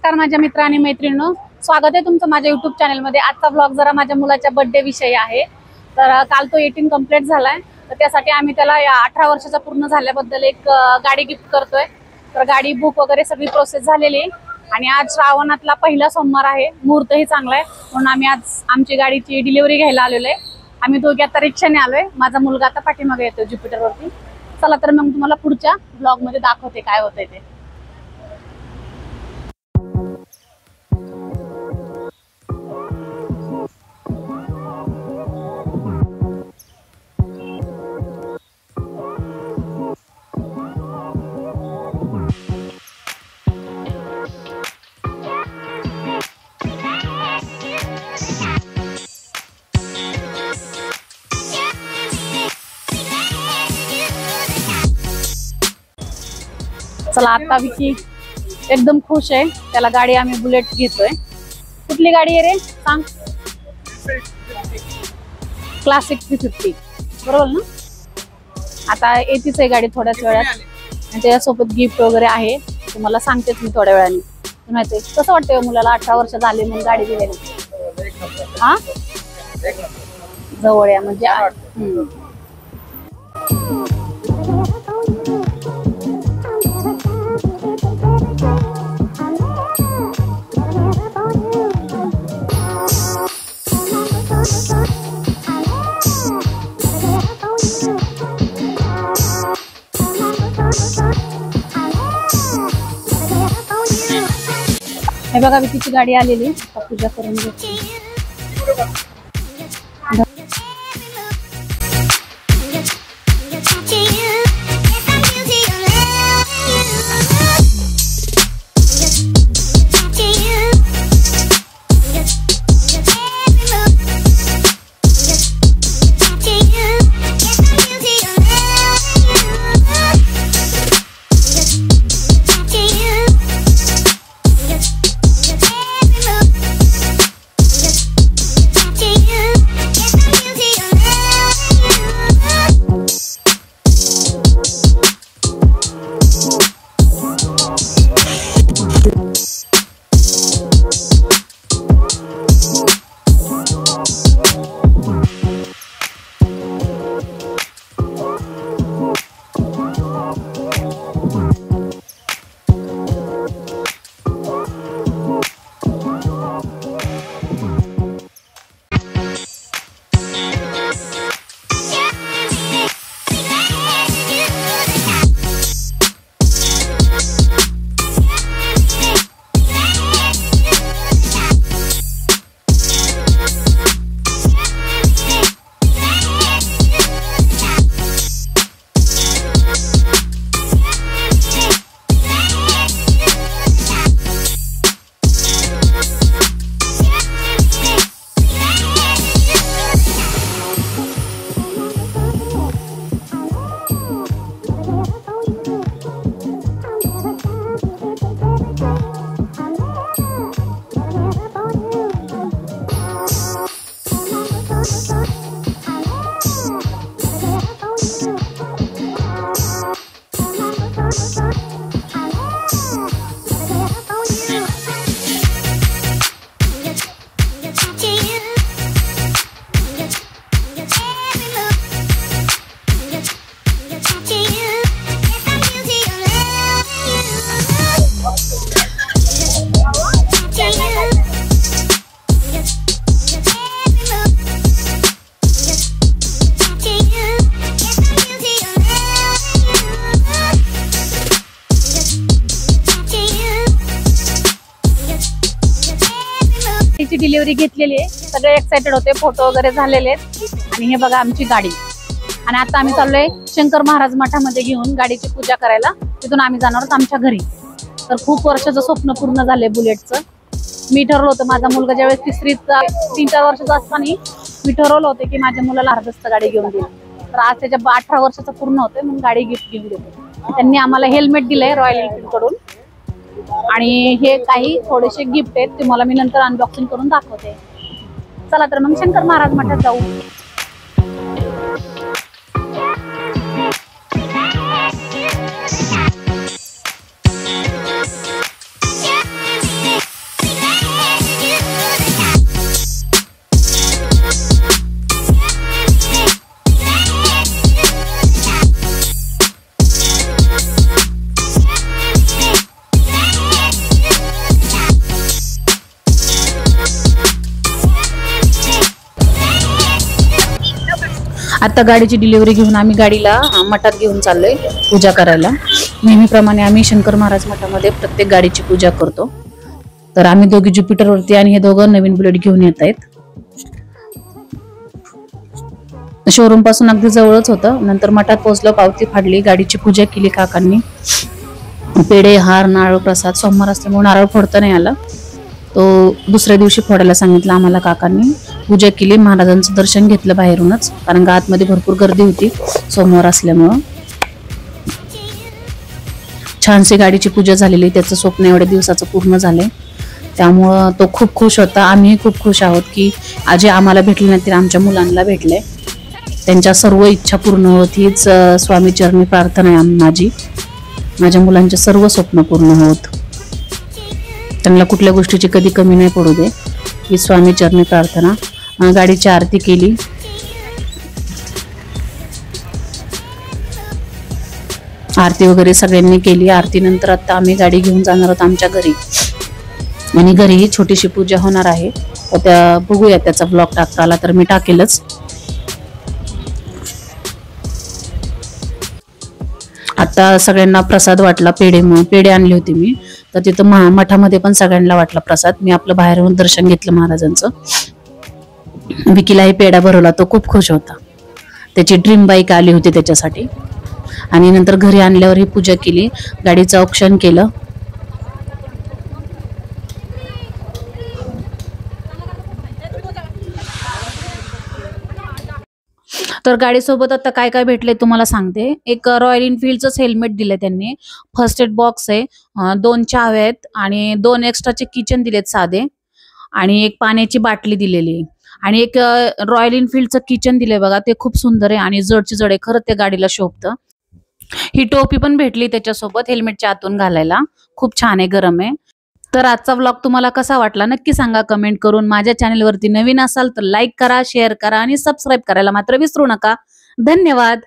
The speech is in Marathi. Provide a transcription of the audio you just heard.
नमस्कार माझ्या मित्र आणि मैत्रिणींनो, स्वागत आहे तुमचं माझ्या YouTube चॅनल मध्ये। आजचा व्लॉग जरा माझ्या मुलाच्या बर्थडे विषयी आहे। तर काल तो 18 कंप्लीट झालाय, तर त्यासाठी आम्ही त्याला 18 वर्षाचा पूर्ण झाल्याबद्दल एक गाडी गिफ्ट करतोय। तर गाडी बुक वगैरे सगळी प्रोसेस झालेली आहे आणि आज श्रावणातला पहिला सोमवार आहे, मुहूर्तही चांगला आहे, म्हणून आम्ही आज आमची गाडीची डिलिव्हरी घ्यायला आलेलो आहे। आम्ही दोघे आता रिक्षाने आलोय, माझा मुलगा आता पाठीमागे येतो ज्युपिटर वरती। चला तर मग तुम्हाला पुढच्या व्लॉग मध्ये दाखवते काय होतंय ते। चला आता विकी एकदम खुश आहे, त्याला गाडी आम्ही बुलेट घेतोय। कुठली गाडी आहे रे सांग? क्लासिक 350 बरोबर ना? आता येतीच आहे गाडी थोड्याच वेळात आणि त्याच्यासोबत गिफ्ट वगैरे आहे, तुम्हाला सांगतेच मी थोड्या वेळाने। माहिती कसं वाटतंय मुलाला 18 वर्ष झाले म्हणून गाडी दिलेली? हा जवळ या म्हणजे हे बघा विकीची गाडी आलेली, पूजा करून घेते। डिलिव्हरी घेतलेली आहे, सगळे एक्साइटेड होते, फोटो वगैरे झालेले आहेत आणि हे बघा आमची गाडी। आणि आता आम्ही चाललोय शंकर महाराज मठामध्ये घेऊन गाडीची पूजा करायला, तिथून आम्ही जाणार आहोत आमच्या घरी। तर खूप वर्षाचं स्वप्न पूर्ण झालंय बुलेटचं। मी ठरवलं होतं, माझा मुलगा ज्यावेळेस 3-4 वर्षाचा असताना मी ठरवलं होतं की माझ्या मुलाला अर्धस्त गाडी घेऊन देईल। तर आज त्याच्या 18 वर्षाचं पूर्ण होतंय म्हणून गाडी गिफ्ट घेऊन देतो। त्यांनी आम्हाला हेल्मेट दिलंय रॉयल एनफील्ड कडून आणि हे काही थोडेसे गिफ्ट आहेत, तुम्हाला मी नंतर अनबॉक्सिंग करून दाखवते। चला तर मग शंकर महाराज मठात जाऊ। आता गाडीची डिलिव्हरी घेऊन आम्ही गाडीला मठात घेऊन चाललोय पूजा करायला. नेहमीप्रमाणे आम्ही शंकर महाराज मठामध्ये प्रत्येक गाडीची पूजा करतो. तर आम्ही दोघी ज्युपिटरवरती आणि हे दोघं नवीन बुलेट घेऊन येत आहेत. शोरूम पासून अगदी जवळच होतं. नंतर मठात पोहोचलो, पावती फाडली, गाडीची पूजा केली काकांनी. पेढे, हार, नारळ, प्रसाद. सोमवार असल्यामुळे नारळ फोडता नाही आला, तो दुसऱ्या दिवशी फोडायला सांगितलं आम्हाला काकांनी. पूजा केली, महाराजांचं दर्शन घेतलं बाहेरूनच, कारण आतमध्ये भरपूर गर्दी होती सोमवार असल्यामुळं. छानशी गाडीची पूजा झालेली. त्याचं स्वप्न एवढ्या दिवसाचं पूर्ण झालंय, त्यामुळं तो खूप खुश होता. आम्हीही खूप खुश आहोत की आजी आम्हाला भेटली नाही तर आमच्या मुलांना भेटले. त्यांच्या सर्व इच्छा पूर्ण होत हीच स्वामी चरणी प्रार्थना आहे माझी. माझ्या मुलांचे सर्व स्वप्न पूर्ण होत, त्यांना कुठल्या गोष्टीची कधी कमी नाही पडू दे, ही स्वामी चरणी प्रार्थना. गाडीची आरती केली. आरती वगैरे सगळ्यांनी केली. आरती नंतर आता आम्ही गाडी घेऊन जाणार आहोत आमच्या घरी, आणि घरी छोटीशी पूजा होणार आहे. तर त्या बघूया, त्याचा ब्लॉग टाकता आला तर मी टाकेलच. आता सगळ्यांना प्रसाद वाटला. पेढे आणले होते मी, तर तिथं मठामध्ये पण सगळ्यांना वाटला प्रसाद. मी आपलं बाहेरून दर्शन घेतलं महाराजांचं. विकीलाही पेढा भरवला, तो खूप खुश होता. त्याची ड्रीम बाईक आली होती त्याच्यासाठी. आणि नंतर घरी आणल्यावर ही पूजा केली, गाडीचं औक्षण केलं. तर गाडीसोबत आता काय काय भेटले तुम्हाला सांगते. एक रॉयल एनफिल्डचंच हेल्मेट दिलं त्यांनी, फर्स्ट एड बॉक्स आहे, 2 चाव्या आहेत आणि 2 एक्स्ट्राचे किचन दिलेत साधे, आणि एक पाण्याची बाटली दिलेली, आणि एक रॉयल एनफिल्डचं किचन दिलंय बघा, ते खूप सुंदर आहे आणि जडची जड आहे, खरंच त्या गाडीला शोभतं. ही टोपी पण भेटली त्याच्यासोबत हेल्मेटच्या आतून घालायला, खूप छान आहे, गरम आहे. तर आजचा व्लॉग तुम्हाला कसा वाटला नक्की सांगा कमेंट करून. माझ्या चॅनलवरती नवीन असाल तर लाईक करा, शेअर करा आणि सबस्क्राईब करायला मात्र विसरू नका. धन्यवाद.